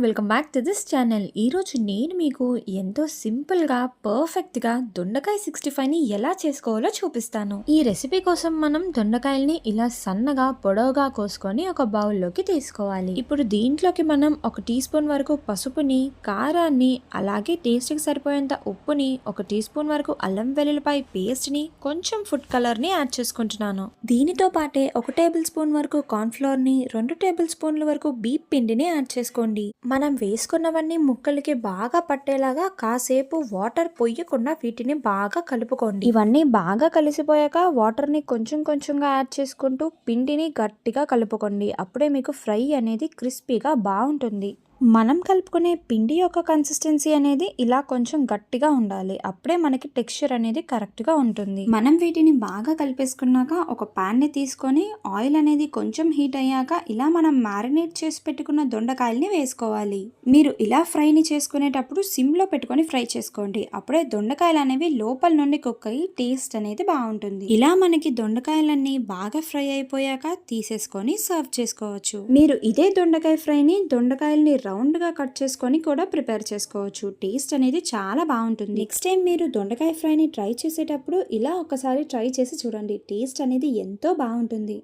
Welcome back to this channel. ఈరోజు నేను మీకు ఎంతో సింపుల్గా పర్ఫెక్ట్గా దొండకాయ 65ని ఎలా చేసుకోవాలో చూపిస్తాను. ఈ రెసిపీ కోసం మనం దొండకాయల్ని ఇలా సన్నగా పొడవుగా కోసుకొని ఒక బౌల్లోకి తీసుకోవాలి. ఇప్పుడు దీంట్లోకి మనం 1 టీ స్పూన్ వరకు పసుపుని, కారాన్ని, అలాగే టేస్ట్కి సరిపోయేంత ఉప్పుని, 1 టీ స్పూన్ వరకు అల్లం వెల్లుల్లిపాయ పేస్ట్ని, కొంచెం ఫుడ్ కలర్ని యాడ్ చేసుకుంటున్నాను. దీనితో పాటే 1 టేబుల్ స్పూన్ వరకు కార్న్ఫ్లోర్ని, 2 టేబుల్ స్పూన్ల వరకు బీప్ పిండిని యాడ్ చేసుకోండి. మనం వేసుకున్నవన్నీ ముక్కలకి బాగా పట్టేలాగా కాసేపు వాటర్ పొయ్యకుండా వీటిని బాగా కలుపుకోండి. ఇవన్నీ బాగా కలిసిపోయాక వాటర్ని కొంచెం కొంచెంగా యాడ్ చేసుకుంటూ పిండిని గట్టిగా కలుపుకోండి. అప్పుడే మీకు ఫ్రై అనేది క్రిస్పీగా బాగుంటుంది. మనం కలుపుకునే పిండి యొక్క కన్సిస్టెన్సీ అనేది ఇలా కొంచెం గట్టిగా ఉండాలి. అప్పుడే మనకి టెక్స్చర్ అనేది కరెక్ట్గా ఉంటుంది. మనం వీటిని బాగా కలిపేసుకున్నాక ఒక ప్యాన్ని తీసుకొని ఆయిల్ అనేది కొంచెం హీట్ అయ్యాక ఇలా మనం మ్యారినేట్ చేసి పెట్టుకున్న దొండకాయల్ని వేసుకోవాలి. మీరు ఇలా ఫ్రైని చేసుకునేటప్పుడు సిమ్లో పెట్టుకొని ఫ్రై చేసుకోండి. అప్పుడే దొండకాయలు అనేవి లోపల నుండి కుక్ అయ్యి టేస్ట్ అనేది బాగుంటుంది. ఇలా మనకి దొండకాయలన్నీ బాగా ఫ్రై అయిపోయాక తీసేసుకొని సర్వ్ చేసుకోవచ్చు. మీరు ఇదే దొండకాయ ఫ్రైని దొండకాయల్ని రౌండ్గా కట్ చేసుకొని కూడా ప్రిపేర్ చేసుకోవచ్చు. టేస్ట్ అనేది చాలా బాగుంటుంది. నెక్స్ట్ టైం మీరు దొండకాయ ఫ్రైని ట్రై చేసేటప్పుడు ఇలా ఒకసారి ట్రై చేసి చూడండి. టేస్ట్ అనేది ఎంతో బాగుంటుంది.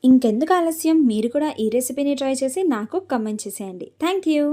ఇంకెందుకు ఆలస్యం, మీరు కూడా ఈ రెసిపీని ట్రై చేసి నాకు కమెంట్ చేసేయండి. Thank you.